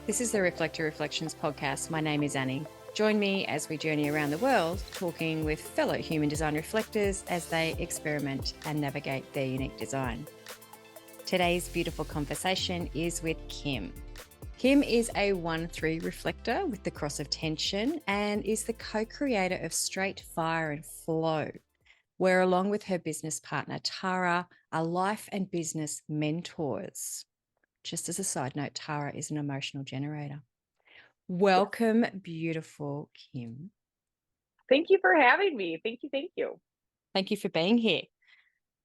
This is the Reflector Reflections podcast. My name is Annie. Join me as we journey around the world, talking with fellow human design reflectors as they experiment and navigate their unique design. Today's beautiful conversation is with Kim. Kim is a 1-3 reflector with the cross of tension and is the co-creator of Straight Fire and Flow, where along with her business partner, Tara, are life and business mentors. Just as a side note, Tara is an emotional generator. Welcome, beautiful Kim. Thank you for having me. Thank you. Thank you for being here.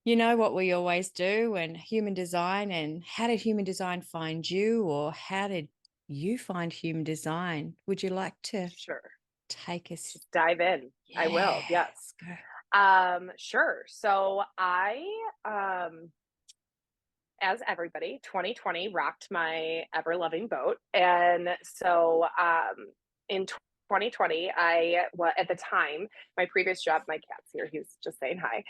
You know what we always do and human design, and how did human design find you, or how did you find human design? Would you like to take us? Just dive in. Yeah, I will. Yes. go. Sure. So I, as everybody, 2020 rocked my ever loving boat. And so, in 2020, at the time, my previous job, my cat's here, he's just saying hi.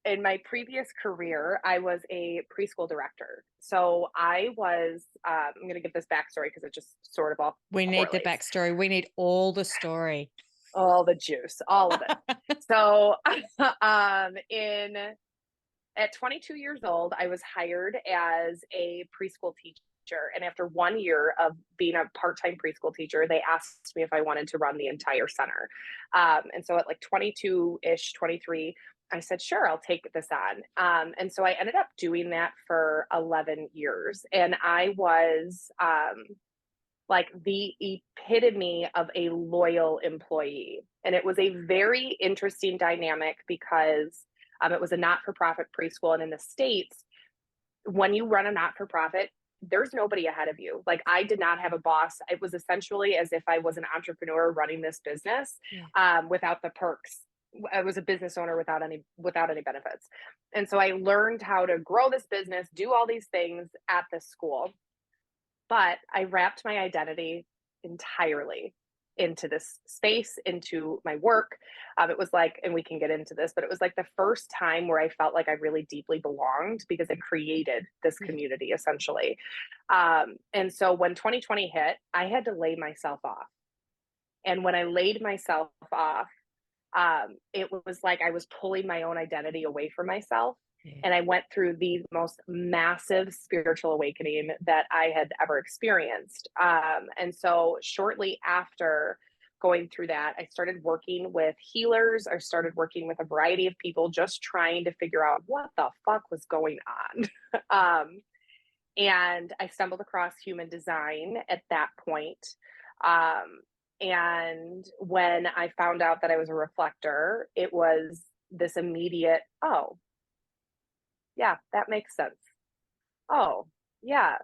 In my previous career, I was a preschool director. So I was, I'm going to give this backstory because it just sort of all We need the correlates. backstory. We need all the story. All the juice, all of it. So, at 22 years old, I was hired as a preschool teacher. And after 1 year of being a part-time preschool teacher, they asked me if I wanted to run the entire center. And so at like 22-ish, 23, I said, sure, I'll take this on. And so I ended up doing that for 11 years. And I was like the epitome of a loyal employee. And it was a very interesting dynamic because it was a not-for-profit preschool. And in the States, when you run a not-for-profit, there's nobody ahead of you. Like, I did not have a boss. It was essentially as if I was an entrepreneur running this business, without the perks. I was a business owner without any benefits. And so I learned how to grow this business, do all these things at this school. But I wrapped my identity entirely into this space, into my work. It was like, and we can get into this, but it was like the first time where I felt like I really deeply belonged because it created this community essentially. And so when 2020 hit, I had to lay myself off. And when I laid myself off, it was like I was pulling my own identity away from myself. And I went through the most massive spiritual awakening that I had ever experienced. And so shortly after going through that, I started working with healers. I started working with a variety of people, just trying to figure out what the fuck was going on. And I stumbled across human design at that point. And when I found out that I was a reflector, it was this immediate, oh, yeah, that makes sense. Oh, yeah.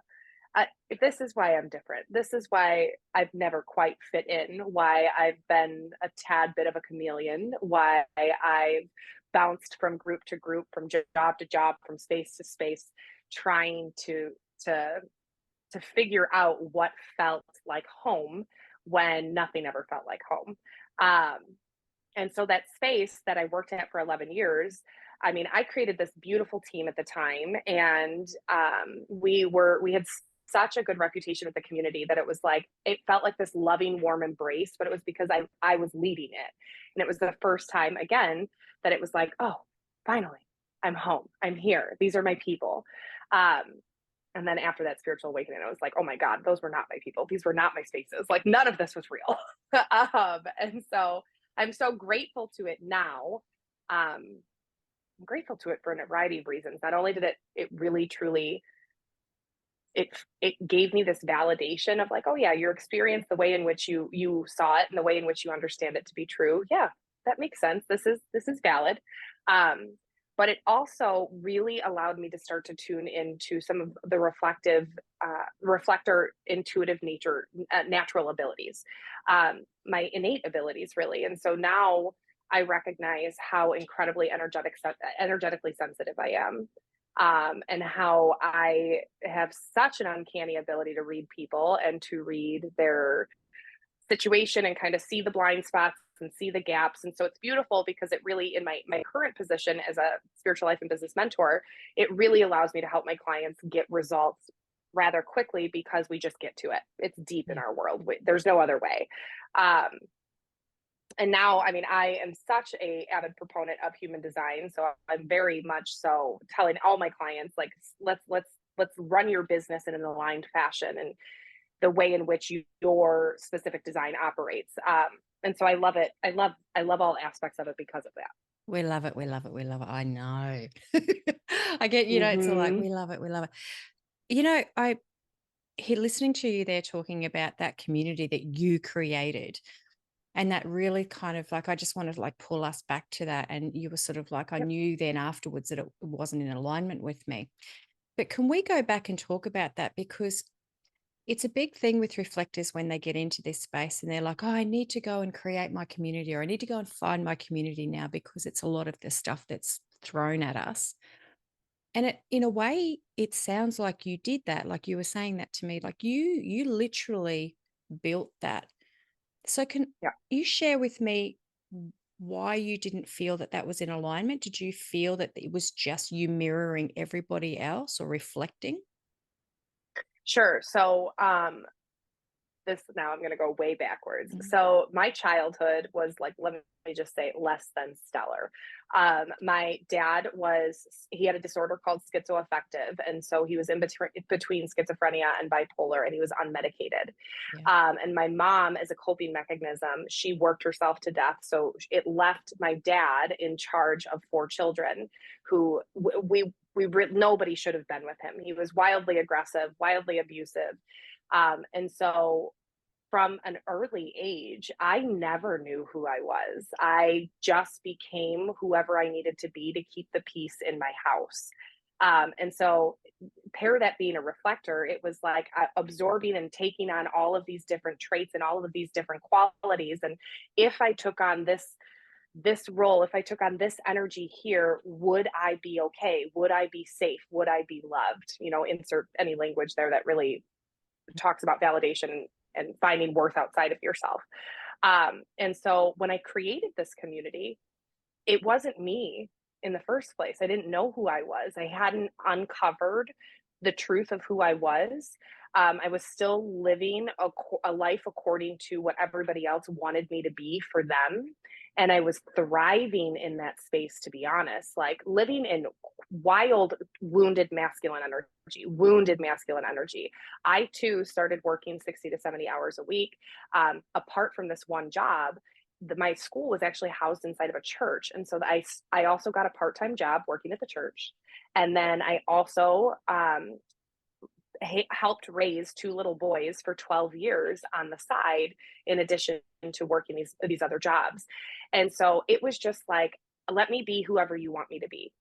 This is why I'm different. This is why I've never quite fit in, why I've been a tad bit of a chameleon, why I've bounced from group to group, from job to job, from space to space, trying to figure out what felt like home when nothing ever felt like home. And so that space that I worked at for 11 years, I mean, I created this beautiful team at the time, and we had such a good reputation with the community that it was like, it felt like this loving, warm embrace, but it was because I was leading it. And it was the first time, again, that it was like, oh, finally, I'm home. I'm here. These are my people. And then after that spiritual awakening, I was like, oh my God, those were not my people. These were not my spaces. Like, none of this was real. And so I'm so grateful to it now. I'm grateful to it for a variety of reasons. Not only did it really, truly, it gave me this validation of like, oh yeah, your experience, the way in which you saw it and the way in which you understand it to be true. Yeah, that makes sense. This is valid. But it also really allowed me to start to tune into some of the reflector, intuitive nature, natural abilities, my innate abilities, really. And so now I recognize how incredibly energetically sensitive I am, and how I have such an uncanny ability to read people and to read their situation and kind of see the blind spots and see the gaps. And so it's beautiful because it really, in my current position as a spiritual life and business mentor, it really allows me to help my clients get results rather quickly because we just get to it. It's deep in Yeah. our world. There's no other way. Um, and now, I mean, I am such a avid proponent of human design, so I'm very much so telling all my clients, like, let's run your business in an aligned fashion and the way in which your specific design operates. And so I love it. I love all aspects of it because of that. We love it. We love it. We love it. I know. I get, it's all like, Hmm. we love it. We love it. I listening to you there talking about that community that you created. And that really kind of like, I just wanted to like pull us back to that. And you were sort of like, I Yep. knew then afterwards that it wasn't in alignment with me. But can we go back and talk about that? Because it's a big thing with reflectors when they get into this space and they're like, oh, I need to go and create my community, or I need to go and find my community now because it's a lot of the stuff that's thrown at us. And in a way, it sounds like you did that. Like you were saying that to me, like you literally built that. So can Yeah. you share with me why you didn't feel that that was in alignment? Did you feel that it was just you mirroring everybody else or reflecting? Sure. So, this now I'm going to go way backwards. Mm. So my childhood was like, let me just say, less than stellar. My dad he had a disorder called schizoaffective. And so he was in between schizophrenia and bipolar, and he was unmedicated. Yeah. And my mom, as a coping mechanism, she worked herself to death. So it left my dad in charge of 4 children who nobody should have been with him. He was wildly aggressive, wildly abusive. And so from an early age, I never knew who I was. I just became whoever I needed to be to keep the peace in my house. And so, pair that being a reflector, it was like absorbing and taking on all of these different traits and all of these different qualities. And if I took on this role, if I took on this energy here, would I be okay? Would I be safe? Would I be loved? Insert any language there that really talks about validation and finding worth outside of yourself. And so when I created this community, it wasn't me in the first place. I didn't know who I was. I hadn't uncovered the truth of who I was. I was still living a life according to what everybody else wanted me to be for them. And I was thriving in that space, to be honest, like living in wild, wounded masculine energy. I too started working 60 to 70 hours a week. Apart from this one job, my school was actually housed inside of a church. And so I also got a part-time job working at the church. And then I also helped raise 2 little boys for 12 years on the side, in addition to working these other jobs. And so it was just like, let me be whoever you want me to be.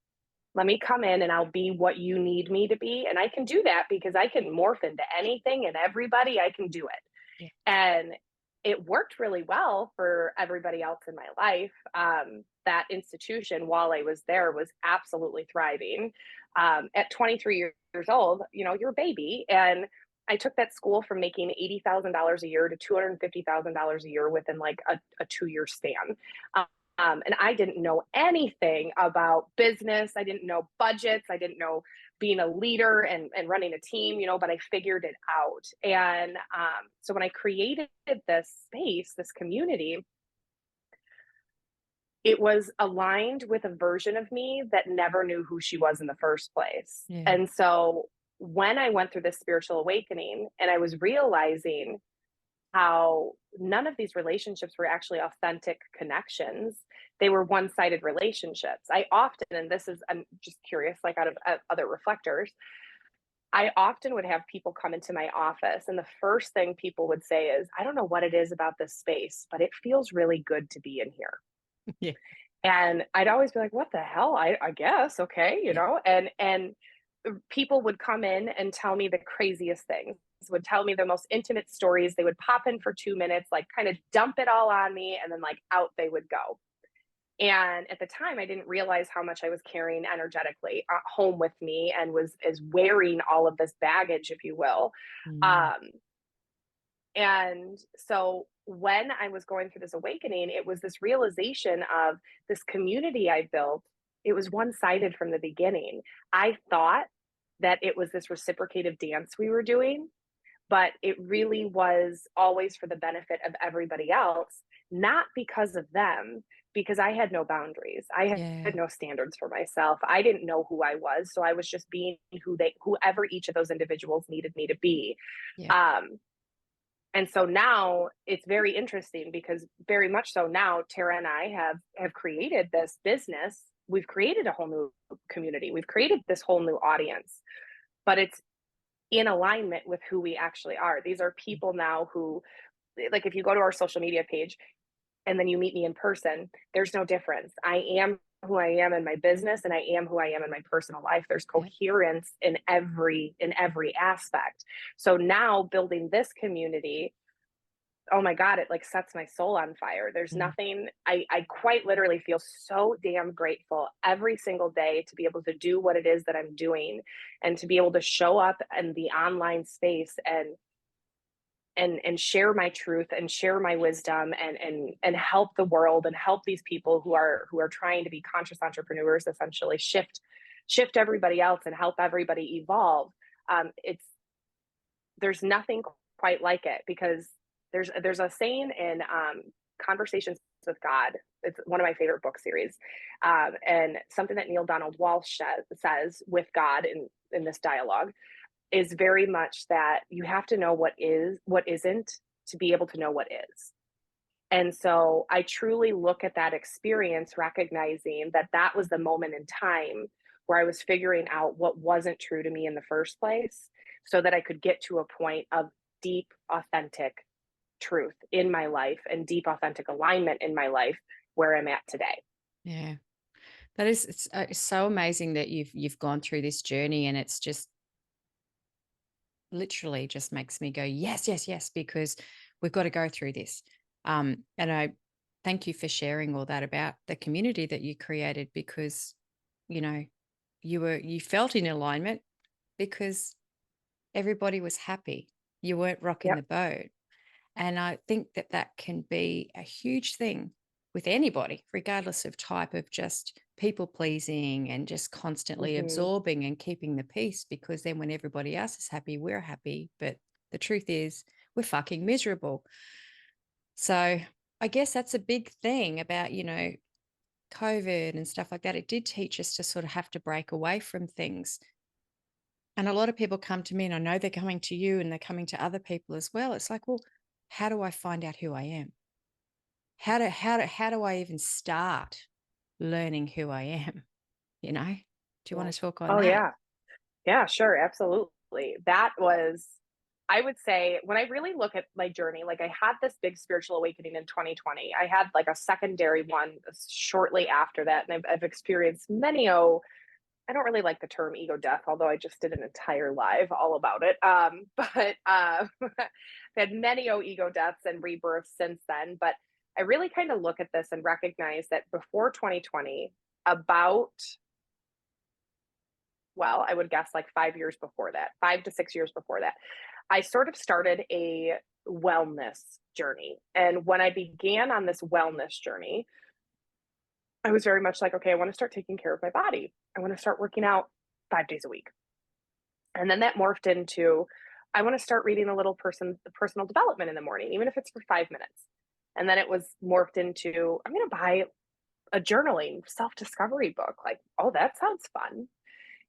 Let me come in and I'll be what you need me to be. And I can do that because I can morph into anything and everybody. I can do it. Yeah. And it worked really well for everybody else in my life. That institution, while I was there, was absolutely thriving. At 23 years old, you're a baby. And I took that school from making $80,000 a year to $250,000 a year within like a 2-year span. And I didn't know anything about business. I didn't know budgets. I didn't know being a leader and running a team, but I figured it out. And so when I created this space, this community, it was aligned with a version of me that never knew who she was in the first place. Yeah. And so when I went through this spiritual awakening and I was realizing how none of these relationships were actually authentic connections. They were one-sided relationships. And this is, I'm just curious, like out of other reflectors, I often would have people come into my office, and the first thing people would say is, I don't know what it is about this space, but it feels really good to be in here. Yeah. And I'd always be like, what the hell? I guess, okay, Yeah. and people would come in and tell me the craziest things, would tell me the most intimate stories. They would pop in for 2 minutes, like kind of dump it all on me, and then like out they would go. And at the time, I didn't realize how much I was carrying energetically home with me, and was wearing all of this baggage, if you will. Mm. Um, and so when I was going through this awakening, it was this realization of this community I built. It was one sided from the beginning. I thought that it was this reciprocative dance we were doing, but it really was always for the benefit of everybody else, not because of them, because I had no boundaries. I Yeah. had no standards for myself. I didn't know who I was, so I was just being whoever each of those individuals needed me to be. Yeah. Um, and so now it's very interesting because very much so now Tara and I have created this business. We've created a whole new community. We've created this whole new audience, but it's in alignment with who we actually are. These are people now who, like, if you go to our social media page and then you meet me in person, there's no difference. I am who I am in my business and I am who I am in my personal life. There's Yeah. coherence in every aspect. So now building this community, oh my God, it like sets my soul on fire. There's Mm. nothing, I quite literally feel so damn grateful every single day to be able to do what it is that I'm doing and to be able to show up in the online space and share my truth and share my wisdom and help the world and help these people who are trying to be conscious entrepreneurs, essentially shift everybody else and help everybody evolve. It's There's nothing quite like it because there's a saying in Conversations with God. It's one of my favorite book series, and something that Neil Donald Walsh says with God in this dialogue is very much that you have to know what isn't to be able to know what is. And so I truly look at that experience, recognizing that that was the moment in time where I was figuring out what wasn't true to me in the first place so that I could get to a point of deep, authentic truth in my life and deep, authentic alignment in my life where I'm at today. Yeah. That is, it's so amazing that you've gone through this journey, and it's just literally just makes me go, yes, yes, yes, because we've got to go through this. And I thank you for sharing all that about the community that you created, because, you know, you felt in alignment because everybody was happy. You weren't rocking the Yep. boat. And I think that that can be a huge thing with anybody, regardless of type of just people pleasing and just constantly Hmm. absorbing and keeping the peace, because then when everybody else is happy, we're happy. But the truth is, we're fucking miserable. So I guess that's a big thing about, COVID and stuff like that. It did teach us to sort of have to break away from things. And a lot of people come to me, and I know they're coming to you and they're coming to other people as well. It's like, well, how do I find out who I am? How do I even start learning who I am? You know? Do you want Yeah. to talk on Oh that? yeah. Yeah, sure, absolutely. That was, I would say, when I really look at my journey, like I had this big spiritual awakening in 2020. I had like a secondary one shortly after that. And I've experienced many, I don't really like the term ego death, although I just did an entire live all about it. But I've had many ego deaths and rebirths since then. But I really kind of look at this and recognize that before 2020, about, well, I would guess like 5 years before that, 5 to 6 years before that, I sort of started a wellness journey. And when I began on this wellness journey, I was very much like, okay, I want to start taking care of my body. I want to start working out 5 days a week. And then that morphed into, I want to start reading a little personal development in the morning, even if it's for 5 minutes. And then it was morphed into, I'm going to buy a journaling self discovery book. Like, oh, that sounds fun.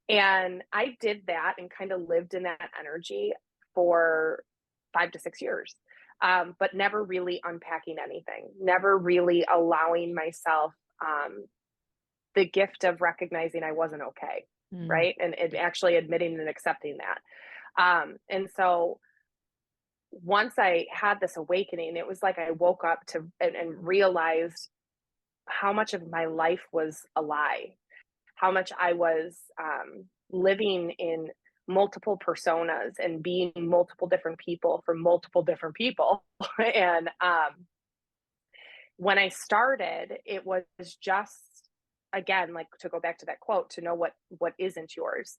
And I did that and kind of lived in that energy for 5 to 6 years, but never really unpacking anything, never really allowing myself the gift of recognizing I wasn't okay. Mm, Right. And actually admitting and accepting that. And so once I had this awakening, it was like I woke up to and realized how much of my life was a lie, how much I was living in multiple personas and being multiple different people for multiple different people. And when I started, it was just, again, like to go back to that quote, to know what isn't yours.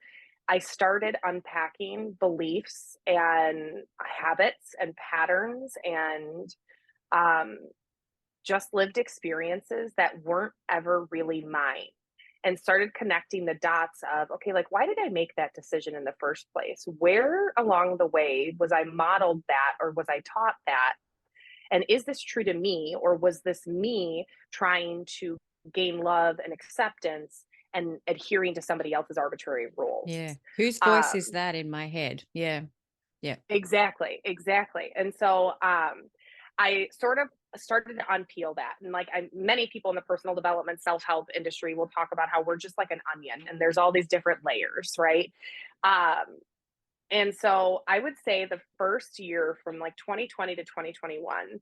I started unpacking beliefs and habits and patterns and um, just lived experiences that weren't ever really mine. and started connecting the dots of, okay, like, why did I make that decision in the first place? Where along the way was I modeled that, or was I taught that? And is this true to me, or was this me trying to gain love and acceptance and adhering to somebody else's arbitrary rules? Yeah. Whose voice is Um, that in my head? Yeah. Yeah. exactly, exactly. And so I sort of started to unpeel that. And like many people in the personal development self help industry will talk about how we're just like an onion and there's all these different layers, right? Um, and so I would say the first year from like 2020 to 2021,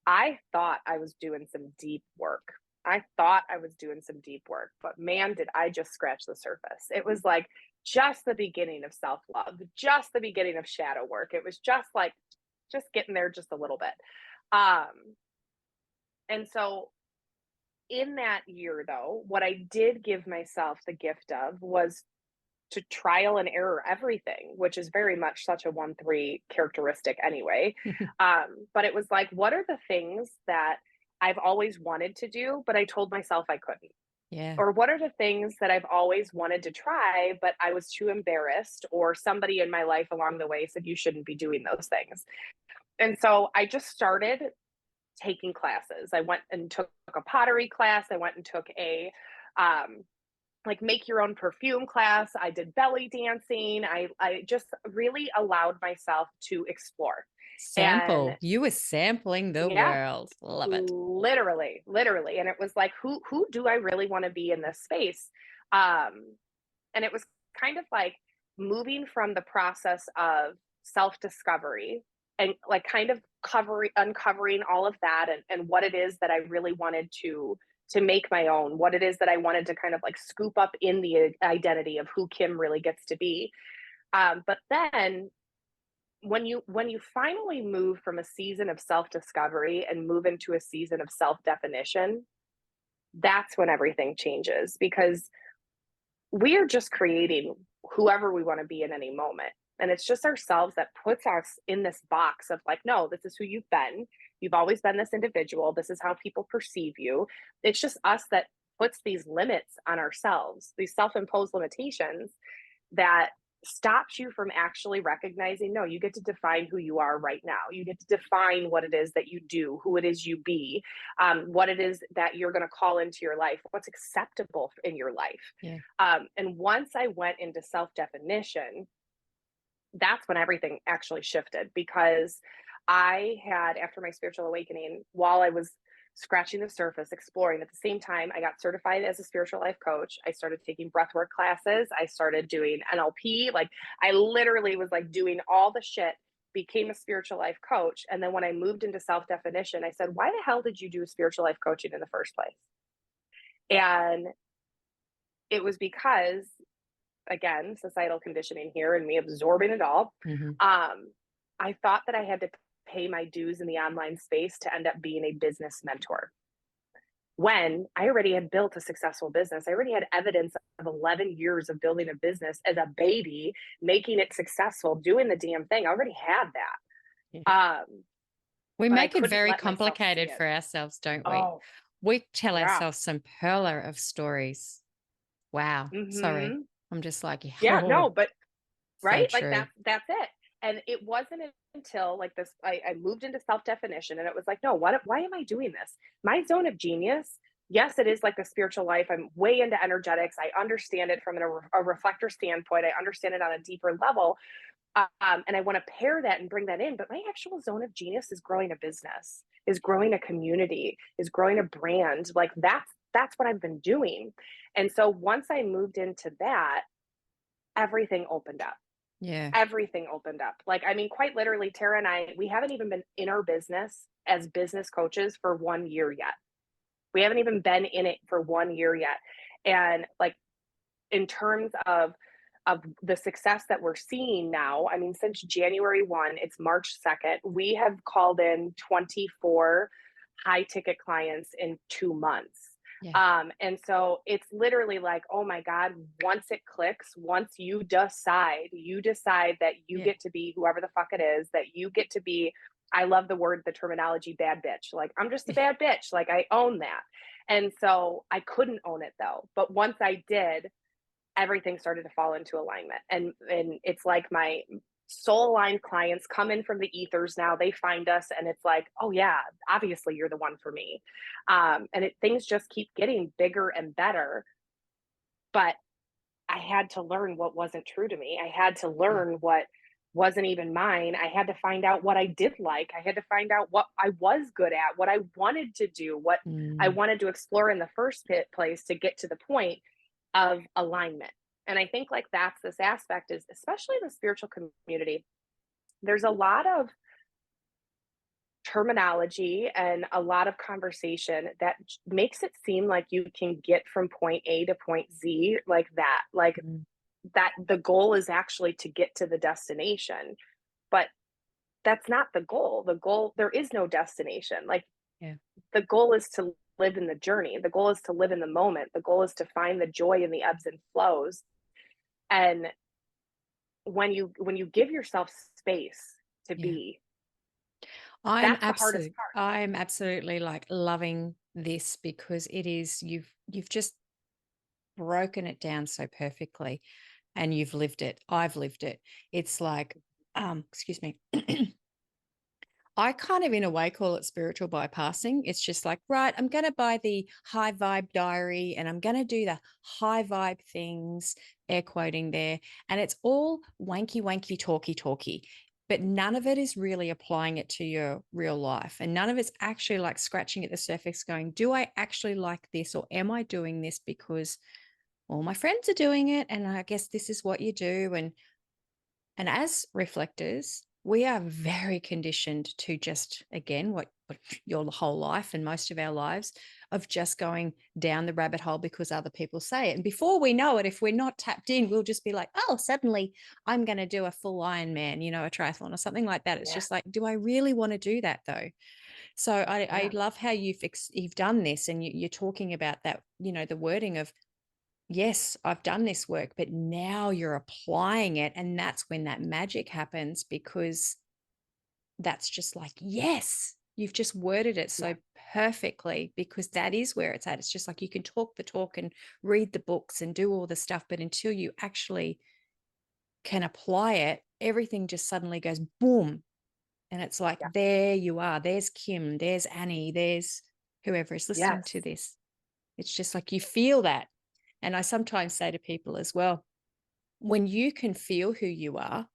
I thought I was doing some deep work. I thought I was doing some deep work, but man, did I just scratch the surface. It was like just the beginning of self love, just the beginning of shadow work. It was just like, just getting there just a little bit. Um, and so in that year, though, what I did give myself the gift of was to trial and error everything, which is very much such a 1-3 characteristic anyway. But it was like, what are the things that I've always wanted to do, but I told myself I couldn't? Yeah. Or what are the things that I've always wanted to try, but I was too embarrassed, or somebody in my life along the way said you shouldn't be doing those things? And so I just started taking classes. I went and took a pottery class. I went and took a um, like make your own perfume class. I did belly dancing. I just really allowed myself to explore. And Sample. You were sampling the yeah, world. Love it. literally, literally. And it was like, who do I really want to be in this space? Um, and it was kind of like moving from the process of self-discovery and like kind of uncovering all of that, and what it is that I really wanted to make my own, what it is that I wanted to kind of like scoop up in the identity of who Kim really gets to be. But then when you finally move from a season of self-discovery and move into a season of self-definition, that's when everything changes, because we are just creating whoever we want to be in any moment. And it's just ourselves that puts us in this box of like, no, this is who you've been. You've always been this individual. This is how people perceive you. It's just us that puts these limits on ourselves, these self imposed limitations that stops you from actually recognizing, no, you get to define who you are right now. You get to define what it is that you do, who it is you be, what it is that you're going to call into your life, what's acceptable in your life. Yeah. And once I went into self definition, that's when everything actually shifted, because I had, after my spiritual awakening, while I was scratching the surface, exploring, at the same time, I got certified as a spiritual life coach. I started taking breathwork classes. I started doing NLP. Like, I literally was like doing all the shit, became a spiritual life coach. And then when I moved into self definition, I said, why the hell did you do spiritual life coaching in the first place? And it was because, again, societal conditioning here and me absorbing it all. Mm-hmm. I thought that I had to pay my dues in the online space to end up being a business mentor, when I already had built a successful business. I already had evidence of 11 years of building a business as a baby, making it successful, doing the damn thing. I already had Yeah. that. We But I make it couldn't very let myself see complicated it. for ourselves, don't we? Oh, We tell yeah. ourselves some perler of stories. Wow. Sorry. Hmm. I'm just like, Yeah, oh, no, but so right? Like true. that's it. And it wasn't until like this, I moved into self-definition, and it was like, no, why am I doing this? My zone of genius, yes, it is like the spiritual life. I'm way into energetics. I understand it from a reflector standpoint. I understand it on a deeper level. And I want to pair that and bring that in. But my actual zone of genius is growing a business, is growing a community, is growing a brand. Like that's what I've been doing. And so once I moved into that, everything opened up. Yeah. Everything opened up. Like, I mean, quite literally, Tara and I, we haven't even been in our business as business coaches for 1 year yet. We haven't even been in it for 1 year yet. And like, in terms of the success that we're seeing now, I mean, since January 1, it's March 2nd, we have called in 24 high ticket clients in 2 months. Yeah. And so it's literally like, oh my God, once it clicks, once you decide that you Yeah. get to be whoever the fuck it is, that you get to be I love the terminology bad bitch. Like, I'm just a bad bitch. Like, I own that. And so I couldn't own it though. But once I did, everything started to fall into alignment. And it's like my soul aligned clients come in from the ethers now. They find us and it's like, oh yeah, obviously you're the one for me. Things just keep getting bigger and better. But I had to learn what wasn't true to me. I had to Yeah. learn what wasn't even mine. I had to find out what I did like. I had to find out what I was good at, what I wanted to do, what I Mm. wanted to explore in the first place to get to the point of alignment. And I think like that's this aspect is especially in the spiritual community. There's a lot of terminology and a lot of conversation that makes it seem like you can get from point A to point Z like that. Like Mm. that the goal is actually to get to the destination. But that's not the goal. The goal, there is no destination. Like Yeah. the goal is to live in the journey. The goal is to live in the moment. The goal is to find the joy in the ebbs and flows. And when you give yourself space to Yeah. be, that's the hardest part. I'm absolutely like loving this because it is you've just broken it down so perfectly and you've lived it. I've lived it. It's like excuse me. I kind of, in a way, call it spiritual bypassing. It's just like, right, I'm going to buy the high vibe diary and I'm going to do the high vibe things, air quoting there. And it's all wanky, wanky, talky, talky. But none of it is really applying it to your real life. And none of it's actually like scratching at the surface going, do I actually like this? Or am I doing this because all my friends are doing it? And I guess this is what you do. And as reflectors, we are very conditioned to just, again, what your whole life and most of our lives of just going down the rabbit hole because other people say it. And before we know it, if we're not tapped in, we'll just be like, oh, suddenly I'm going to do a full Ironman, a triathlon or something like that. It's Yeah. just like, do I really want to do that though? So I Yeah. love how you've done this and you're talking about that, the wording of, yes, I've done this work, but now you're applying it. And that's when that magic happens because that's just like, yes, you've just worded it Yeah. so perfectly because that is where it's at. It's just like you can talk the talk and read the books and do all the stuff, but until you actually can apply it, everything just suddenly goes boom. And it's like, Yeah. there you are. There's Kim, there's Annie, there's whoever is listening to Yes. this. It's just like you feel that. And I sometimes say to people as well, when you can feel who you are,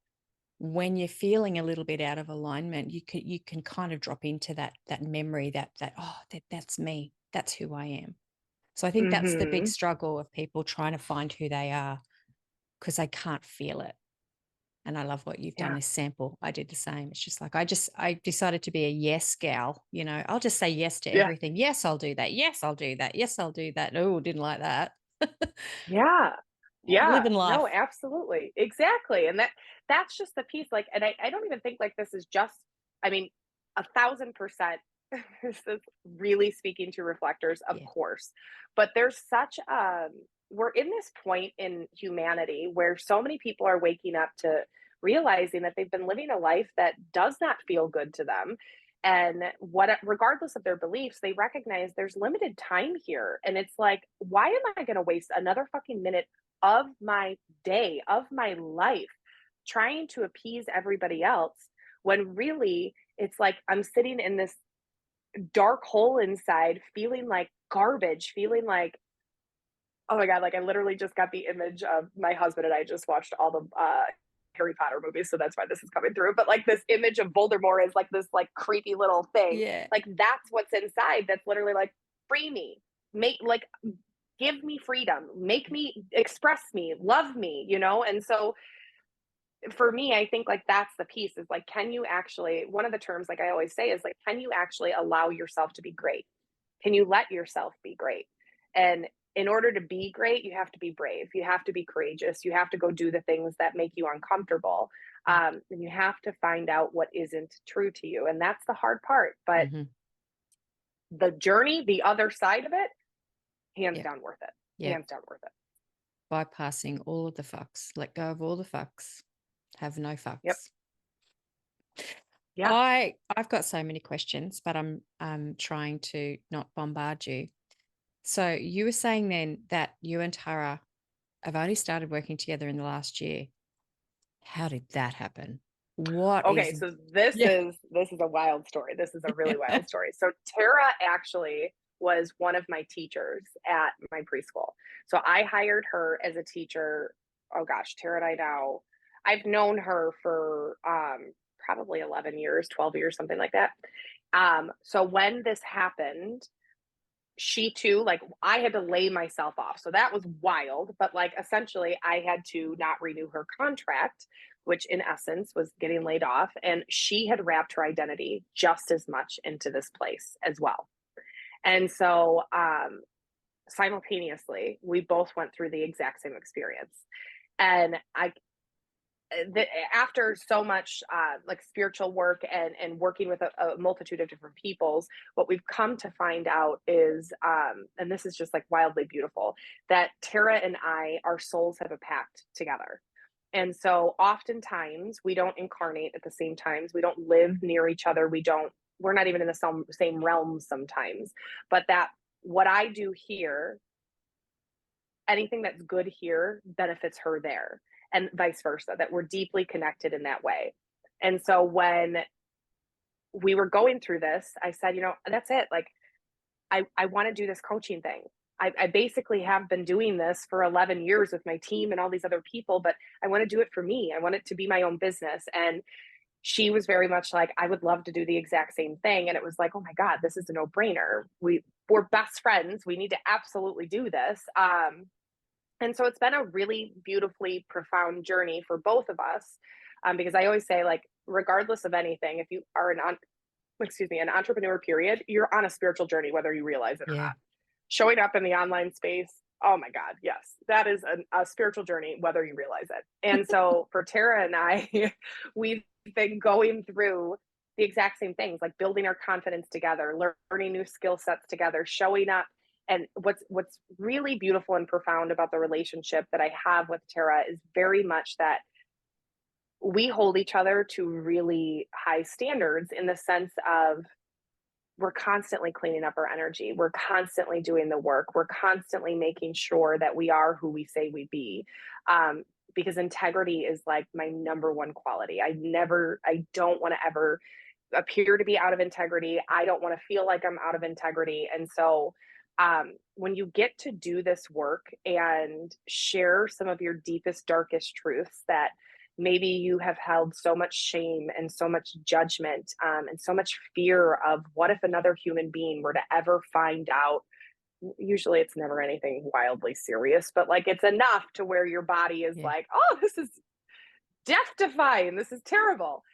when you're feeling a little bit out of alignment, you can kind of drop into that memory that's me. That's who I am. So I think that's the big Mm-hmm. struggle of people trying to find who they are because they can't feel it. And I love what you've done Yeah. this sample. I did the same. It's just like I decided to be a yes gal. I'll just say yes to Yeah. everything. Yes, I'll do that. Yes, I'll do that. Yes, I'll do that. Oh, didn't like that. Yeah. Yeah. Living No, life. absolutely. Exactly. And that's just the piece. Like, and I don't even think like this is just, I mean, 1,000%. This is really speaking to reflectors, of Yeah. course. But there's such we're in this point in humanity where so many people are waking up to realizing that they've been living a life that does not feel good to them. And what regardless of their beliefs, they recognize there's limited time here. And it's like, why am I going to waste another fucking minute of my day, of my life, trying to appease everybody else when really it's like I'm sitting in this dark hole inside, feeling like garbage, feeling like, oh my God, like I literally just got the image of my husband and I just watched all the Harry Potter movies, so that's why this is coming through. But like this image of Voldemort is like this like creepy little thing. Yeah. Like that's what's inside. That's literally like free me, make like give me freedom, make me express me, love me, And so for me, I think like that's the piece is like, can you actually, one of the terms like I always say is like, can you actually allow yourself to be great? Can you let yourself be great? And in order to be great, you have to be brave. You have to be courageous. You have to go do the things that make you uncomfortable. Yeah. And you have to find out what isn't true to you. And that's the hard part. But Mm-hmm. the journey, the other side of it, hands Yep. down worth it. Yep. Hands down worth it. Bypassing all of the fucks. Let go of all the fucks. Have no Yep. fucks. Yeah. I've got so many questions, but I'm trying to not bombard you. So you were saying then that you and Tara have only started working together in the last year. How did that happen? What Okay, is so this Yeah. is this is a wild story. This is a really wild story. So Tara actually was one of my teachers at my preschool. So I hired her as a teacher. Oh gosh, Tara and I now I've known her for probably 11 years, 12 years, something like that. So when this happened, she too, like I had to lay myself off. So that was wild. But like essentially, I had to not renew her contract, which in essence was getting laid off. And she had wrapped her identity just as much into this place as well. And so simultaneously, we both went through the exact same experience. And after so much like spiritual work and working with a multitude of different peoples, what we've come to find out is, and this is just like wildly beautiful, that Tara and I, our souls have a pact together. And so oftentimes we don't incarnate at the same times. We don't live near each other. We're not even in the same realm sometimes. But that what I do here, anything that's good here benefits her there, and vice versa, that we're deeply connected in that way. And so when we were going through this, I said, that's it. Like, I want to do this coaching thing. I basically have been doing this for 11 years with my team and all these other people, but I want to do it for me. I want it to be my own business. And she was very much like, I would love to do the exact same thing. And it was like, oh my God, this is a no brainer. We're best friends. We need to absolutely do this. And so it's been a really beautifully profound journey for both of us, because I always say, like, regardless of anything, if you are an entrepreneur, period, you're on a spiritual journey, whether you realize it or Yeah. not. Showing up in the online space, oh my God, yes, that is a spiritual journey, whether you realize it. And so for Tara and I, we've been going through the exact same things, like building our confidence together, learning new skill sets together, showing up. And what's really beautiful and profound about the relationship that I have with Tara is very much that we hold each other to really high standards, in the sense of we're constantly cleaning up our energy. We're constantly doing the work. We're constantly making sure that we are who we say we be. Because integrity is like my number one quality. I don't want to ever appear to be out of integrity. I don't want to feel like I'm out of integrity. And so when you get to do this work and share some of your deepest, darkest truths that maybe you have held so much shame and so much judgment, and so much fear of, what if another human being were to ever find out? Usually it's never anything wildly serious, but like it's enough to where your body is Yeah. like, oh, this is death defying. This is terrible.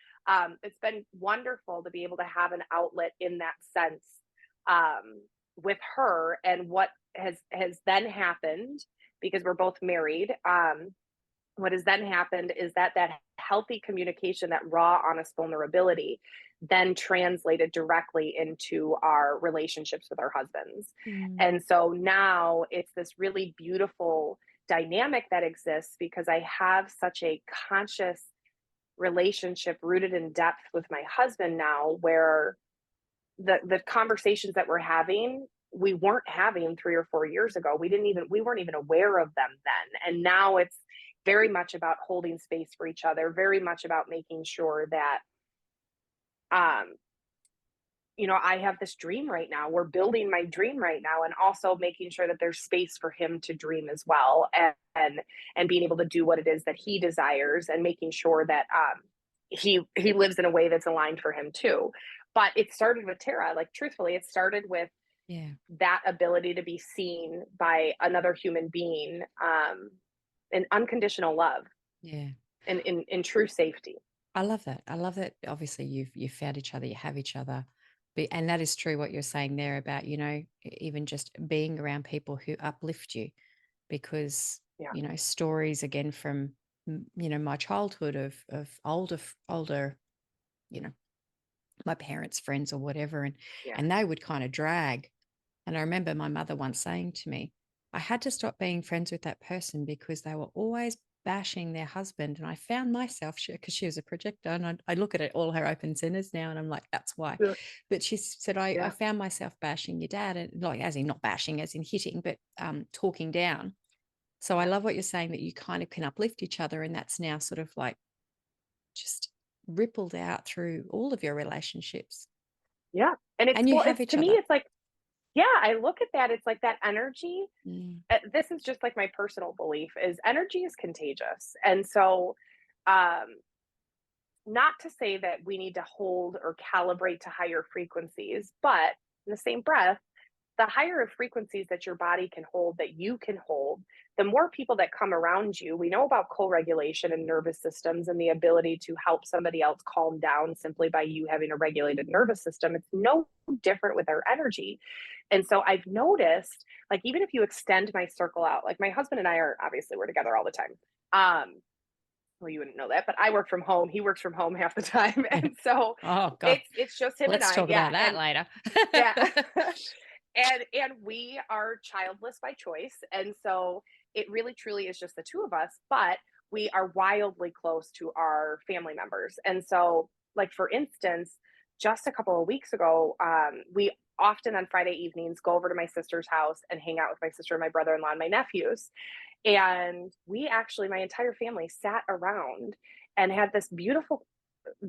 It's been wonderful to be able to have an outlet in that sense, with her. And what has then happened, because we're both married, what has then happened is that healthy communication, that raw, honest vulnerability, then translated directly into our relationships with our husbands. Mm. And so now it's this really beautiful dynamic that exists, because I have such a conscious relationship rooted in depth with my husband now, where the conversations that we're having, we weren't having 3 or 4 years ago. We weren't even aware of them then. And now it's very much about holding space for each other, very much about making sure that, um, I have this dream right now. We're building my dream right now, and also making sure that there's space for him to dream as well, and being able to do what it is that he desires, and making sure that he lives in a way that's aligned for him too. But it started with Tara. Like, truthfully, it started with Yeah. that ability to be seen by another human being, in unconditional love, Yeah. and in true safety. I love that. I love that. Obviously, you've found each other, you have each other, and that is true. What you're saying there about even just being around people who uplift you, because Yeah, stories again from my childhood of older you know my parents' friends or whatever, yeah, and they would kind of drag. And I remember my mother once saying to me, I had to stop being friends with that person because they were always bashing their husband. And I found myself, because she was a projector, and I look at it, all her open centers now, and I'm like, that's why. Yeah. But she said, I Yeah. found myself bashing your dad, and like, as in not bashing, as in hitting, but talking down. So I Yeah. love what you're saying, that you kind of can uplift each other. And that's now sort of like just rippled out through all of your relationships. Yeah. And And you have it's each to me, other. it's like, yeah, I look at that. It's like that energy. Mm. This is just like my personal belief is energy is contagious. And so, um, not to say that we need to hold or calibrate to higher frequencies, but in the same breath, the higher frequencies that your body can hold, that you can hold, the more people that come around you. We know about co-regulation and nervous systems and the ability to help somebody else calm down simply by you having a regulated nervous system. It's no different with our energy. And so I've noticed, like, even if you extend my circle out, like my husband and I are obviously we're together all the time. Well, you wouldn't know that, but I work from home. He works from home half the time. And so Oh God. it's just him and Let's I. talk Yeah. about that And later. yeah. And we are childless by choice. And so it really truly is just the two of us, but we are wildly close to our family members. And so, like, for instance, just a couple of weeks ago, we often on Friday evenings go over to my sister's house and hang out with my sister and my brother-in-law and my nephews. And we actually, my entire family sat around and had this beautiful,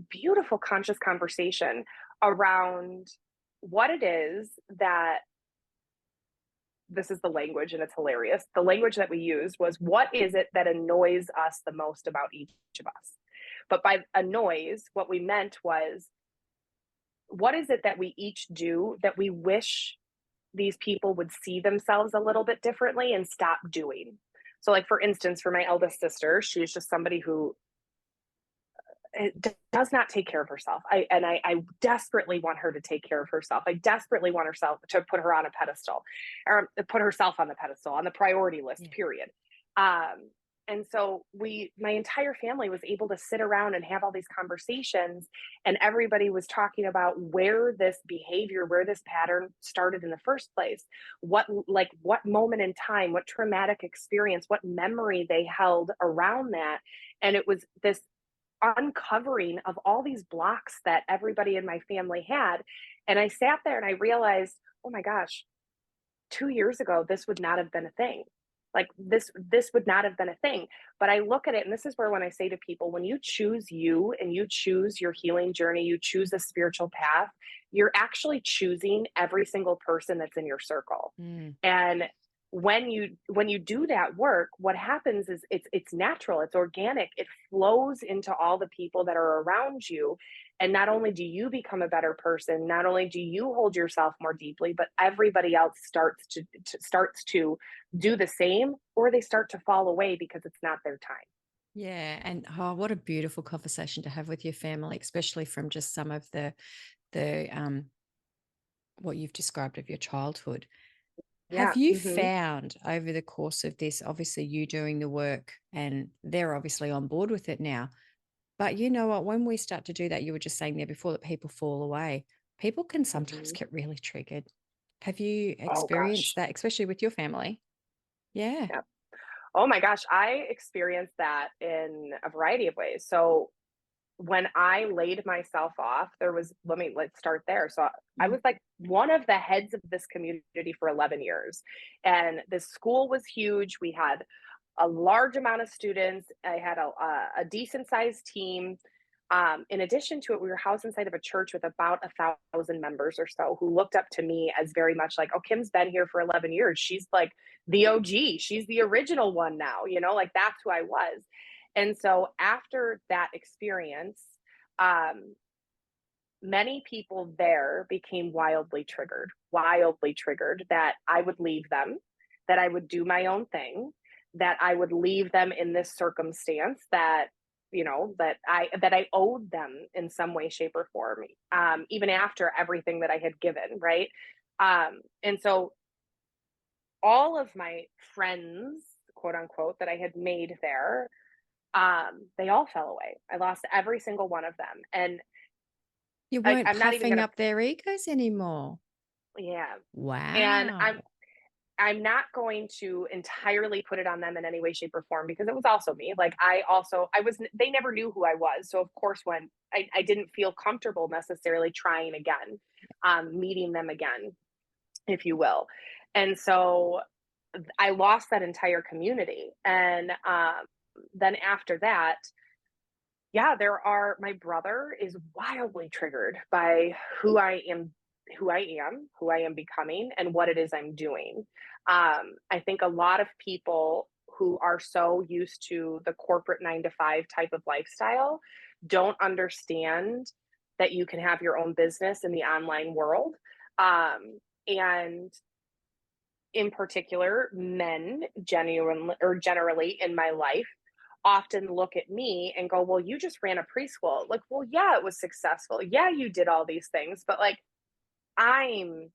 beautiful conscious conversation around what it is that this is the language, and it's hilarious. The language that we used was, what is it that annoys us the most about each of us? But by annoys, what we meant was, what is it that we each do that we wish these people would see themselves a little bit differently and stop doing? So, like, for instance, for my eldest sister, she's just somebody who does not take care of herself. I desperately want her to take care of herself. I desperately want herself to put her on a pedestal, or put herself on the pedestal, on the priority list, Yeah. period. And so my entire family was able to sit around and have all these conversations, and everybody was talking about where this behavior, where this pattern started in the first place. What moment in time, what traumatic experience, what memory they held around that. And it was this uncovering of all these blocks that everybody in my family had. And I sat there and I realized, oh my gosh, 2 years ago, this would not have been a thing. Like, this would not have been a thing. But I look at it, and this is where, when I say to people, when you choose you and you choose your healing journey, you choose a spiritual path, you're actually choosing every single person that's in your circle. Mm. And when you do that work, what happens is it's natural, it's organic, it flows into all the people that are around you. And not only do you become a better person, not only do you hold yourself more deeply, but everybody else starts to do the same, or they start to fall away because it's not their time. Yeah. And what a beautiful conversation to have with your family, especially from just some of the what you've described of your childhood. Have Yeah. you Hmm. found over the course of this, obviously you doing the work and they're obviously on board with it now, but you know what, when we start to do that, you were just saying there before that people fall away, people can sometimes Hmm. get really triggered. Have you Oh experienced gosh. that, especially with your family? Yeah. Yeah. Oh my gosh, I experienced that in a variety of ways. So when I laid myself off, let's start there. So I Mm. was like one of the heads of this community for 11 years. And the school was huge. We had a large amount of students. I had a decent sized team. In addition to it, we were housed inside of a church with about 1,000 members or so, who looked up to me as very much like, oh, Kim's been here for 11 years. She's like the OG. She's the original one now, like that's who I was. And so after that experience, um, many people there became wildly triggered that I would leave them, that I would do my own thing, that I would leave them in this circumstance, that that I owed them in some way, shape, or form, even after everything that I had given, right? And so all of my friends, quote unquote, that I had made there, they all fell away. I lost every single one of them. And You like, weren't I'm not even puffing gonna up their egos anymore. yeah. And Wow. I'm I'm not going to entirely put it on them in any way, shape, or form because it was also me. Like they never knew who I was. So of course, when I didn't feel comfortable necessarily trying again, meeting them again, if you will. And so I lost that entire community. And then after that, yeah, my brother is wildly triggered by who I am becoming, and what it is I'm doing. I think a lot of people who are so used to the corporate 9 to 5 type of lifestyle don't understand that you can have your own business in the online world. And in particular, men generally in my life often look at me and go, well, you just ran a preschool. Like, well, yeah, it was successful. Yeah, you did all these things, but like, I'm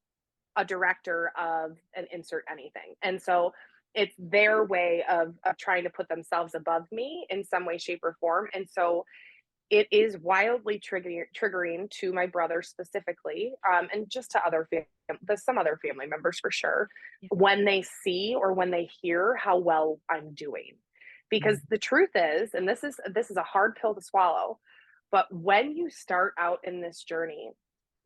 a director of an insert anything. And so it's their way of trying to put themselves above me in some way, shape, or form. And so it is wildly triggering to my brother specifically, and just to some other family members for sure, Yeah. when they see or when they hear how well I'm doing. Because the truth is, and this is a hard pill to swallow, but when you start out in this journey,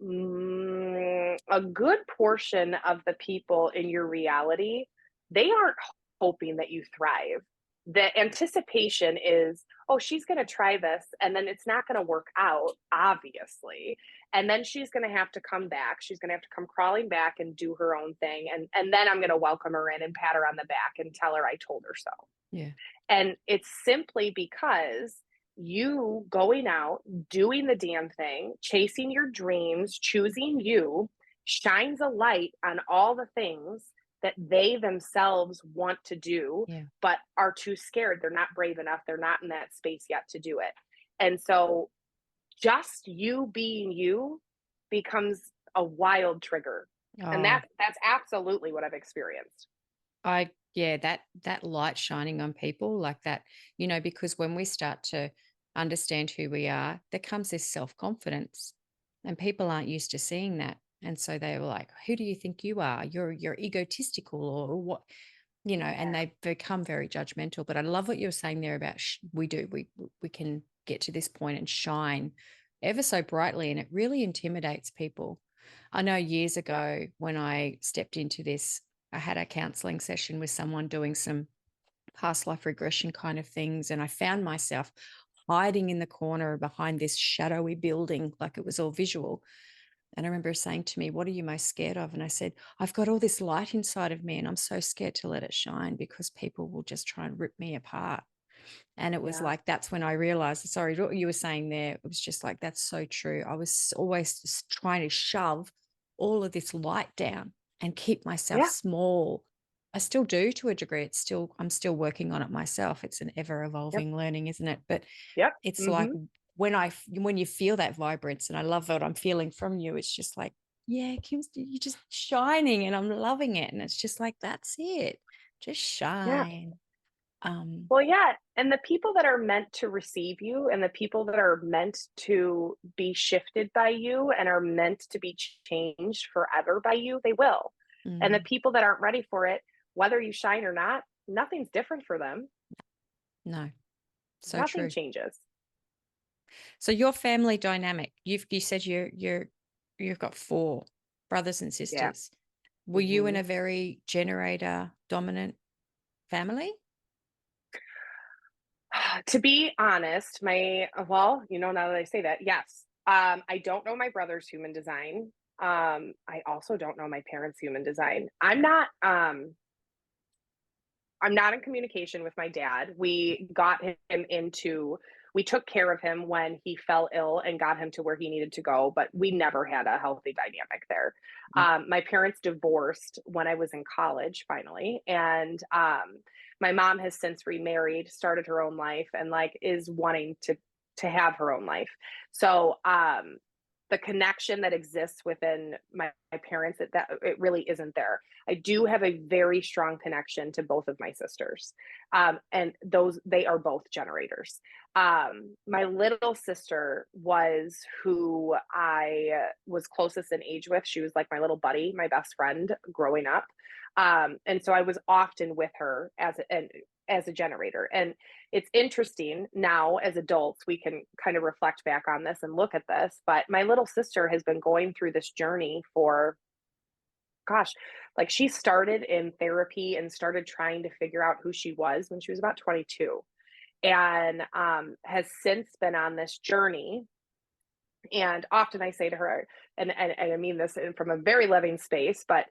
a good portion of the people in your reality, they aren't hoping that you thrive. The anticipation is, oh, she's going to try this and then it's not going to work out, obviously. And then she's going to have to come back. She's going to have to come crawling back and do her own thing. And then I'm going to welcome her in and pat her on the back and tell her I told her so. Yeah. And it's simply because you going out, doing the damn thing, chasing your dreams, choosing you, shines a light on all the things that they themselves want to do, Yeah. but are too scared. They're not brave enough. They're not in that space yet to do it. And so just you being you becomes a wild trigger. And Oh, that's absolutely what I've experienced. yeah, that light shining on people like that, because when we start to understand who we are, there comes this self-confidence, and people aren't used to seeing that. And so they were like, who do you think you are? You're egotistical or what, and Yeah. they become very judgmental. But I love what you were saying there about we can get to this point and shine ever so brightly, and it really intimidates people. I know years Yeah. ago when I stepped into this, I had a counseling session with someone doing some past life regression kind of things, and I found myself hiding in the corner behind this shadowy building, like it was all visual. And I remember saying to me, what are you most scared of? And I said, I've got all this light inside of me and I'm so scared to let it shine because people will just try and rip me apart. And it was Yeah. like, that's when I realized, sorry, what you were saying there, it was just like, that's so true. I was always just trying to shove all of this light down and keep myself Yeah. small. I still do to a degree. I'm still working on it myself. It's an ever Yep. evolving learning, isn't it? But Yep. it's like Hmm. when you feel that vibrance, and I love what I'm feeling from you, it's just like, yeah, Kim's, you're just shining and I'm loving it. And it's just like, that's it. Just Yeah. shine. Um, Well, yeah. And the people that are meant to receive you and the people that are meant to be shifted by you and are meant to be changed forever by you, they will. And the mm, people that aren't ready for it, whether you shine or not, nothing's different for them. no, so Nothing true. changes. So your family dynamic, you said you've got four brothers and Yeah. sisters. Were you in Hmm. a very generator dominant family? To be honest, now that I say that, yes. I don't know my brother's human design. I also don't know my parents' human design. I'm not in communication with my dad. We took care of him when he fell ill and got him to where he needed to go, but we never had a healthy dynamic there. Mm, My parents divorced when I was in college, finally. And my mom has since remarried, started her own life, and like is wanting to have her own life. So the connection that exists within my parents, that it really isn't there. I do have a very strong connection to both of my sisters. And they are both generators. My little sister was who I was closest in age with. She was like my little buddy, my best friend growing up. And so I was often with her as a generator. And it's interesting now as adults, we can kind of reflect back on this and look at this. But my little sister has been going through this journey for, gosh, like she started in therapy and started trying to figure out who she was when she was about 22, and has since been on this journey. And often I say to her, and I mean this from a very loving space, but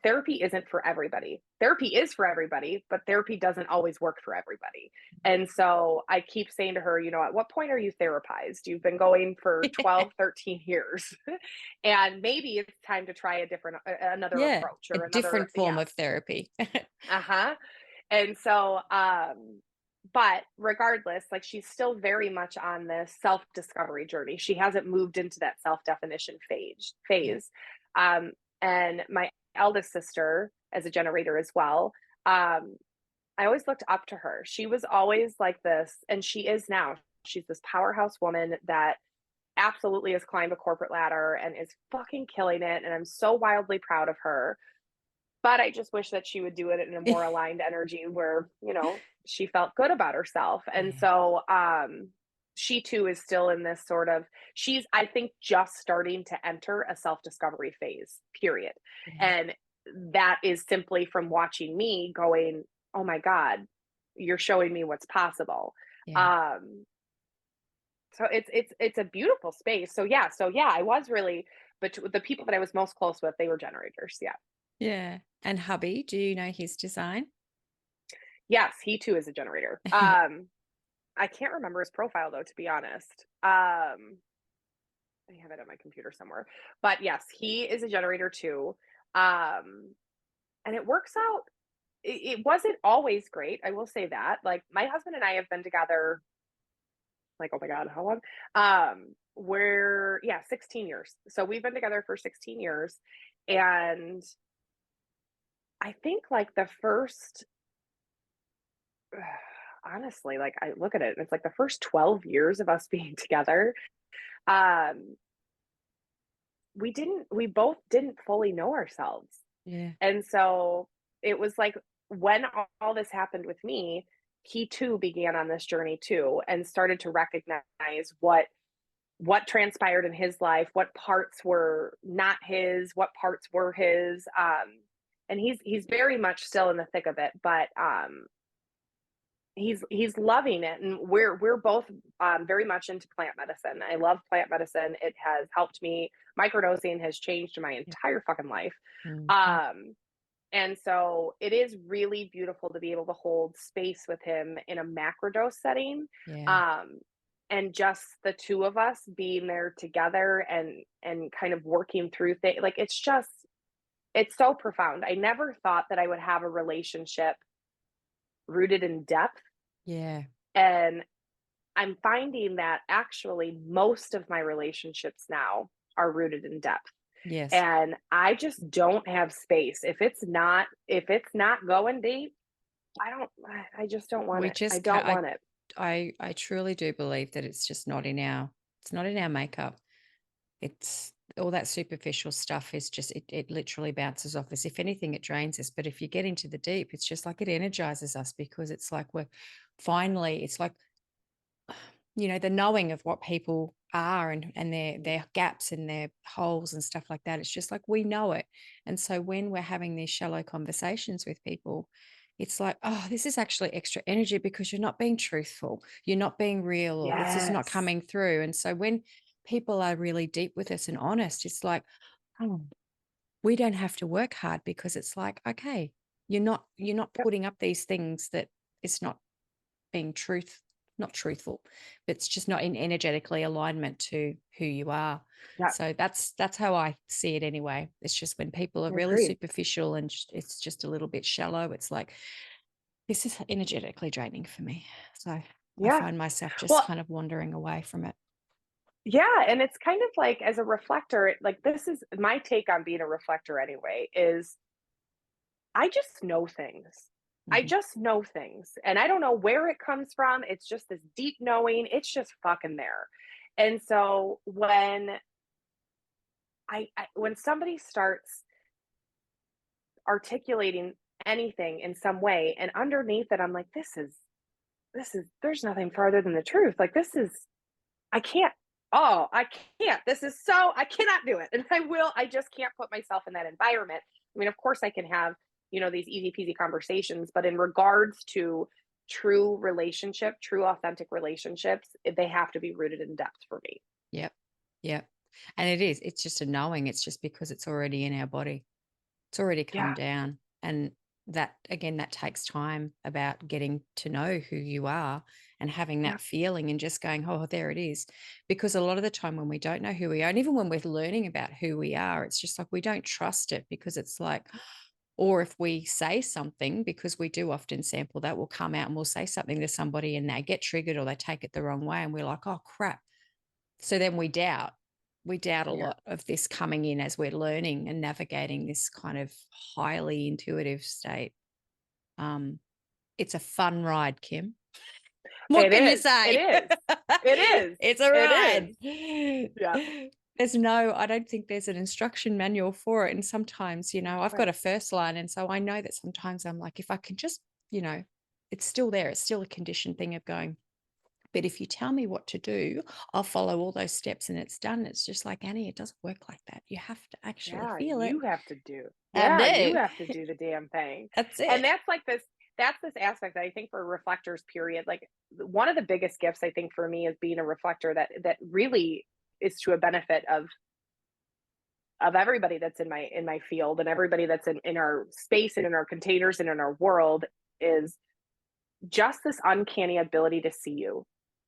therapy isn't for everybody. Therapy is for everybody, but therapy doesn't always work for everybody. And so I keep saying to her, at what point are you therapized? You've been going for 12, 13 years. And maybe it's time to try another Yeah, approach a or another, different form of therapy. uh-huh. And so, but regardless, like she's still very much on this self-discovery journey. She hasn't moved into that self-definition phase. Yeah. And my eldest sister, as a generator as well, I always looked up to her. She was always like this, and she is now. She's this powerhouse woman that absolutely has climbed a corporate ladder and is fucking killing it. And I'm so wildly proud of her. But I just wish that she would do it in a more aligned energy where, she felt good about herself. And Yeah. so she too is still in this sort of, she's, I think, just starting to enter a self-discovery phase, period. Yeah. And that is simply from watching me going, oh my God, you're showing me what's possible. Yeah. Um, so it's a beautiful space. So yeah, I was really, but the people that I was most close with, they were generators. Yeah. Yeah. And hubby, do you know his design? Yes, he too is a generator. I can't remember his profile though, to be honest. I have it on my computer somewhere. But yes, he is a generator too. Um, and it works out. It wasn't always great. I will say that. Like my husband and I have been together, like, oh my God, how long? We're, yeah, 16 years. So we've been together for 16 years. And I think like the first, honestly, like I look at it, and it's like the first 12 years of us being together, um, we both didn't fully know ourselves. Yeah. And so it was like when all this happened with me, he too began on this journey too and started to recognize what transpired in his life, what parts were not his, what parts were his. And he's very much still in the thick of it, but he's loving it, and we're both very much into plant medicine. I love plant medicine. It has helped me. Microdosing has changed my Yeah. entire fucking life. Mhm. Um, and so it is really beautiful to be able to hold space with him in a macrodose setting. Yeah. Um, and just the two of us being there together and kind of working through things. Like it's so profound. I never thought that I would have a relationship rooted in depth. Yeah. And I'm finding that actually most of my relationships now are rooted in depth. Yes. And I just don't have space. If it's not going deep, I just don't want We it. I just don't can't. want it. I truly do believe that it's just not in our makeup. It's all that superficial stuff is just it literally bounces off us. If anything, it drains us. But if you get into the deep, it's just like it energizes us because it's like we're finally, it's like, the knowing of what people are and their gaps and their holes and stuff like that. It's just like we know it. And so when we're having these shallow conversations with people, it's like, oh, this is actually extra energy because you're not being truthful, you're not being real, or it's just not Yes. coming through. And so when people are really deep with us and honest, it's like, oh, we don't have to work hard because it's like, okay, you're not Yep. putting up these things that it's not being not truthful, but it's just not in energetically alignment to who you are. Yeah. So that's how I see it anyway. It's just when people are really Agreed. superficial and it's just a little bit shallow, it's like this is energetically draining for me. So I Yeah. find myself just Well, kind of wandering away from it. Yeah, and it's kind of like as a reflector, like this is my take on being a reflector anyway, is I just know things. I Mhm. just know things. And I don't know where it comes from. It's just this deep knowing. It's just fucking there. And so when when somebody starts articulating anything in some way and underneath it I'm like this is there's nothing farther than the truth. Like this is I can't. Oh, I can't. This is so I cannot do it. And I just can't put myself in that environment. I mean, of course I can have, these easy peasy conversations, but in regards to true relationship, true authentic relationships, they have to be rooted in depth for me. Yep. Yep. And it is. It's just a knowing. It's just because it's already in our body. It's already come Yeah. down. And that, again, that takes time about getting to know who you are and having Yeah. that feeling and just going, oh, there it is. Because a lot of the time when we don't know who we are, and even when we're learning about who we are, it's just like we don't trust it because it's like, or if we say something, because we do often sample that, we'll come out and we'll say something to somebody and they get triggered or they take it the wrong way. And we're like, oh, crap. So then we doubt a Yeah. lot of this coming in as we're learning and navigating this kind of highly intuitive state. Um, it's a fun ride, Kim. What It can you is. It say? is. It is. It's a It is. ride. Yeah. I don't think there's an instruction manual for it. And sometimes, I've got Right. a first line. And so I know that sometimes I'm like, if I can just, you know, it's still there. It's still a conditioned thing of going, but if you tell me what to do, I'll follow all those steps and it's done. It's just like, Annie, it doesn't work like that. You have to actually Yeah, feel it. you have to do. I Yeah, you do. have to do the damn thing. That's And it. that's this aspect that I think for reflectors period, like one of the biggest gifts I think for me is being a reflector that really is to a benefit of everybody that's in my field and everybody that's in our space and in our containers and in our world is just this uncanny ability to see you,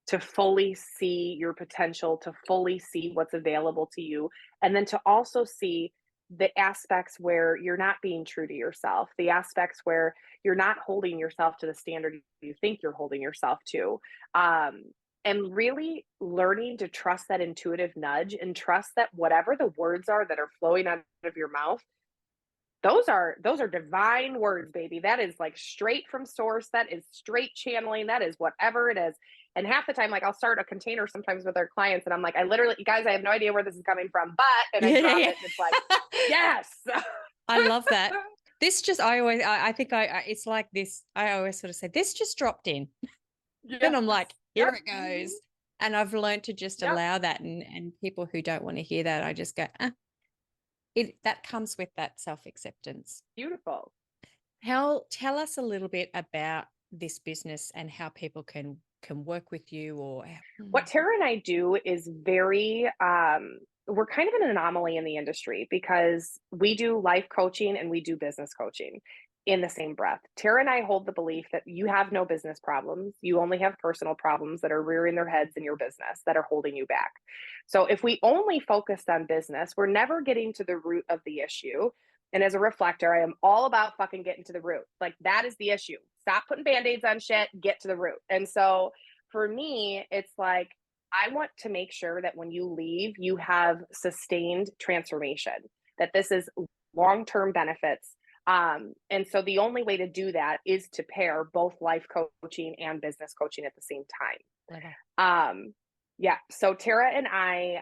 to fully see your potential, to fully see what's available to you, and then to also see the aspects where you're not being true to yourself, the aspects where you're not holding yourself to the standard you think you're holding yourself to. Um, and really learning to trust that intuitive nudge and trust that whatever the words are that are flowing out of your mouth, those are divine words, baby. That is like straight from source. That is straight channeling. That is whatever it is. And half the time, like I'll start a container sometimes with our clients, and I'm like, I literally, guys, I have no idea where this is coming from, but, and I drop Yeah. it, and it's like, yes. I love that. I think it's like this. I always sort of say, this just dropped in. Then Yes. I'm like, here Yep. it goes. And I've learned to just Yep. allow that. And people who don't want to hear that, I just go, that comes with that self-acceptance. Beautiful. Tell us a little bit about this business and how people can work with you or What Tara and I do is we're kind of an anomaly in the industry because we do life coaching and we do business coaching in the same breath. Tara and I hold the belief that you have no business problems. You only have personal problems that are rearing their heads in your business that are holding you back. So if we only focused on business, we're never getting to the root of the issue. And as a reflector, I am all about fucking getting to the root. Like that is the issue. Stop putting band-aids on shit, get to the root. And so for me, it's like I want to make sure that when you leave, you have sustained transformation, that this is long term benefits. And so the only way to do that is to pair both life coaching and business coaching at the same clever? time. Yeah. So Tara and I,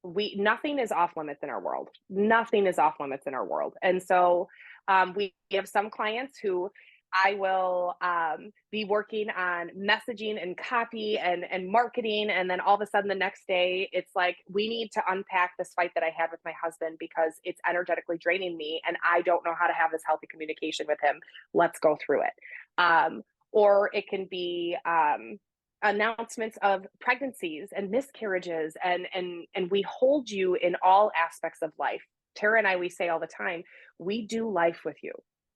we nothing is off limits in our world. Nothing is off limits in our world. And so we have some clients who I will be working on messaging and copy and marketing. And then all of a sudden the next day, it's like, we need to unpack this fight that I had with my husband because it's energetically draining me and I don't know how to have this healthy communication with him. Let's go through it. Or it can be announcements of pregnancies and miscarriages and we hold you in all aspects of life. Tara and I, we say all the time, we do life with you.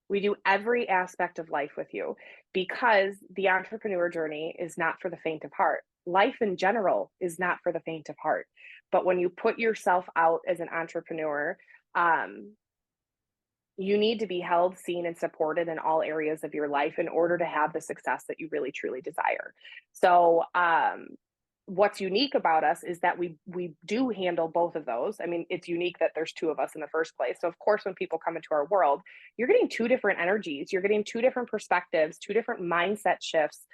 We do every aspect of life with you because the entrepreneur journey is not for the faint of heart. Life in general is not for the faint of heart. But when you put yourself out as an entrepreneur, um, you need to be held, seen, and supported in all areas of your life in order to have the success that you really truly desire. So what's unique about us is that we do handle both of those. I mean, it's unique that there's two of us in the first place. So of course, when people come into our world, you're getting two different energies, you're getting two different perspectives, two different mindset shifts,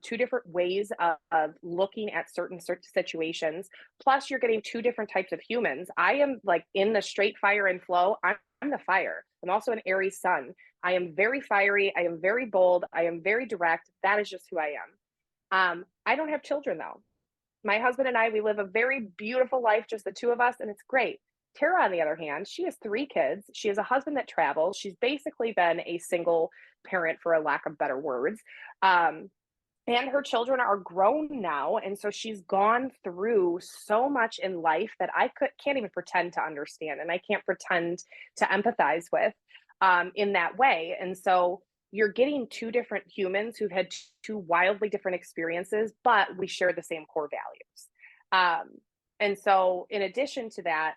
two different ways of looking at certain situations. Plus, you're getting two different types of humans. I am like in the straight fire and flow. I'm the fire. I'm also an Aries sun. I am very fiery. I am very bold. I am very direct. That is just who I am. I don't have children though. My husband and I, we live a very beautiful life, just the two of us, and it's great. Tara, on the other hand, she has three kids. She has a husband that travels. She's basically been a single parent, for a lack of better words. And her children are grown now. And so she's gone through so much in life that can't even pretend to understand. And I can't pretend to empathize with in that way. And so you're getting two different humans who've had two wildly different experiences, but we share the same core values. And so in addition to that,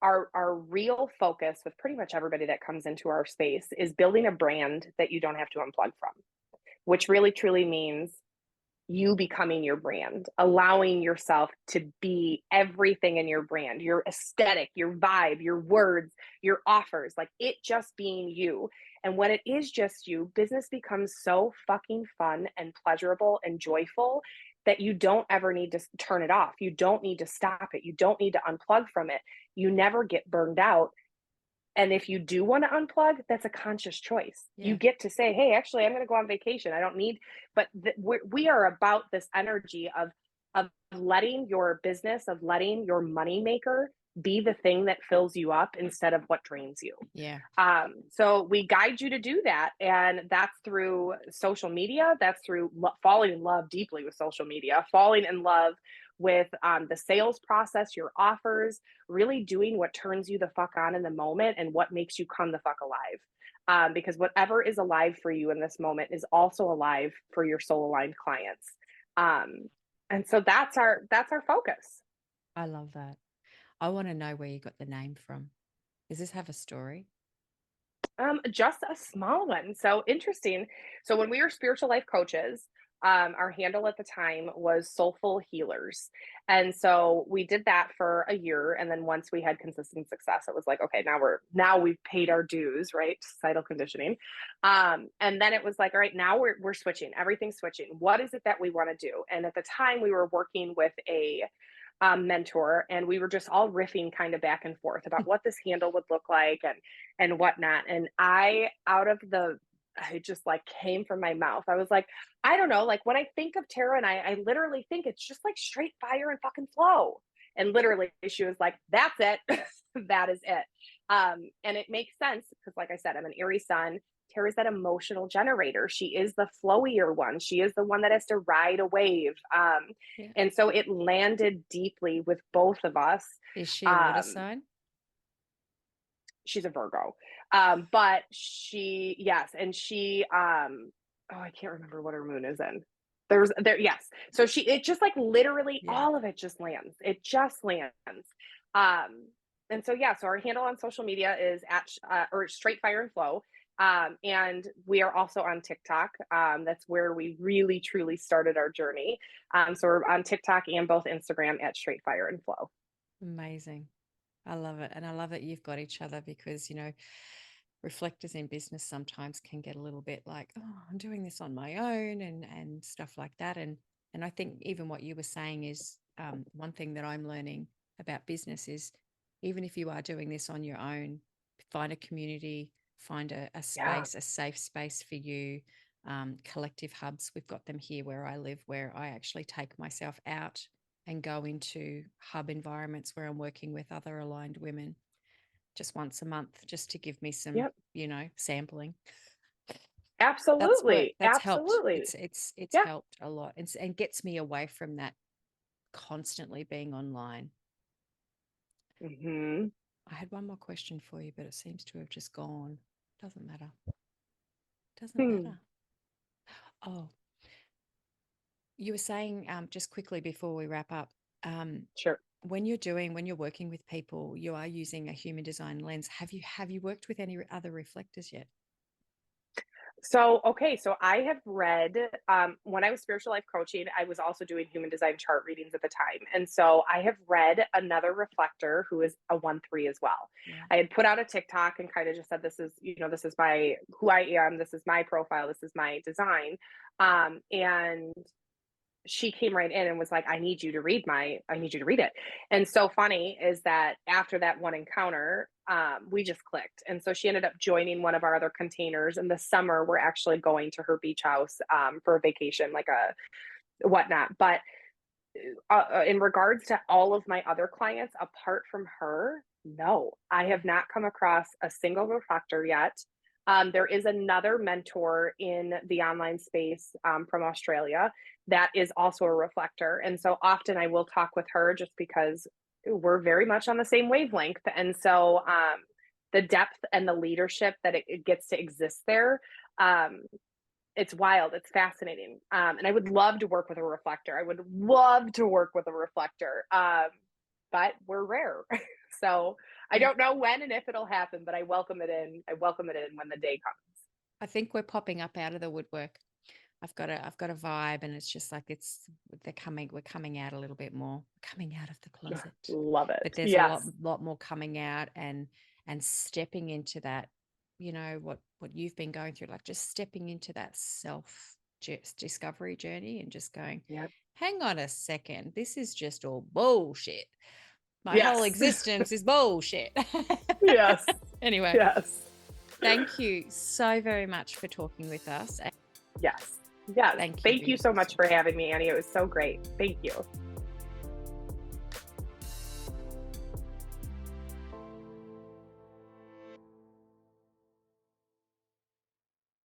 our real focus with pretty much everybody that comes into our space is building a brand that you don't have to unplug from, which really truly means you becoming your brand, allowing yourself to be everything in your brand, your aesthetic, your vibe, your words, your offers, like it just being you. And when it is just you, business becomes so fucking fun and pleasurable and joyful that you don't ever need to turn it off. You don't need to stop it. You don't need to unplug from it. You never get burned out. And if you do want to unplug, that's a conscious choice. Yeah. You get to say, hey, actually, I'm going to go on vacation. I don't need, but we are about this energy of letting your business, of letting your money maker be the thing that fills you up instead of what drains you. Yeah. So we guide you to do that. And that's through social media. That's through falling in love deeply with social media, falling in love with the sales process, your offers, really doing what turns you the fuck on in the moment and what makes you come the fuck alive. Because whatever is alive for you in this moment is also alive for your soul aligned clients. And so that's our focus. I love that. I want to know where you got the name from. Does this have a story? Just a small one. So interesting. So when we were spiritual life coaches, our handle at the time was Soulful Healers. And so we did that for a year. And then once we had consistent success, it was like, okay, now we've paid our dues, right? Societal conditioning. And then it was like, all right, now we're switching, everything's switching. What is it that we want to do? And at the time we were working with a mentor, and we were just all riffing kind of back and forth about what this handle would look like and whatnot. And it just like came from my mouth. I was like, I don't know, like when I think of Tara, and I literally think it's just like straight fire and fucking flow. And literally she was like, that's it. That is it. And it makes sense because like I said, I'm an Aries sun. Tara's that emotional generator. She is the flowier one. She is the one that has to ride a wave. Yeah. And so it landed deeply with both of us. Is she a water sign? She's a Virgo. But yes. And she, I can't remember what her moon is in. Yes. So it just like literally all of it just lands. It just lands. And so, yeah, so our handle on social media is or Straight Fire and Flow. And we are also on TikTok. That's where we really, truly started our journey. So we're on TikTok and both Instagram at Straight Fire and Flow. Amazing. I love it. And I love that you've got each other because, reflectors in business sometimes can get a little bit like, oh, I'm doing this on my own and stuff like that. And I think even what you were saying is one thing that I'm learning about business is even if you are doing this on your own, find a community, find a space, a safe space for you. Collective hubs, we've got them here where I live, where I actually take myself out and go into hub environments where I'm working with other aligned women just once a month, just to give me some, sampling. Absolutely. That's helped. Absolutely. It's helped a lot and gets me away from that constantly being online. Mm-hmm. I had one more question for you, but it seems to have just gone. Doesn't matter. Oh, you were saying just quickly before we wrap up, Sure. when you're working with people, you are using a human design lens. Have you worked with any other reflectors yet? So I have read, when I was spiritual life coaching, I was also doing human design chart readings at the time. And so I have read another reflector who is a 1-3 as well. Yeah. I had put out a TikTok and kind of just said, this is, this is my, who I am. This is my profile. This is my design. And she came right in and was like, I need you to read it. And so funny is that after that one encounter, we just clicked. And so she ended up joining one of our other containers. In the summer, we're actually going to her beach house for a vacation, like a whatnot. But in regards to all of my other clients, apart from her, no, I have not come across a single reflector yet. There is another mentor in the online space from Australia that is also a reflector. And so often I will talk with her just because we're very much on the same wavelength. And so the depth and the leadership that it gets to exist there, it's wild. It's fascinating. And I would love to work with a reflector. I would love to work with a reflector. But we're rare. So I don't know when and if it'll happen, but I welcome it in. I welcome it in when the day comes. I think we're popping up out of the woodwork. I've got a vibe, and it's just like we're coming out a little bit more, coming out of the closet. Love it. But there's a lot more coming out and stepping into that, what you've been going through, like just stepping into that self discovery journey and just going, hang on a second, this is just all bullshit. My whole existence is bullshit. Yes. Anyway. Yes. Thank you so very much for talking with us. Yes. Thank you so much for having me, Annie. It was so great. Thank you.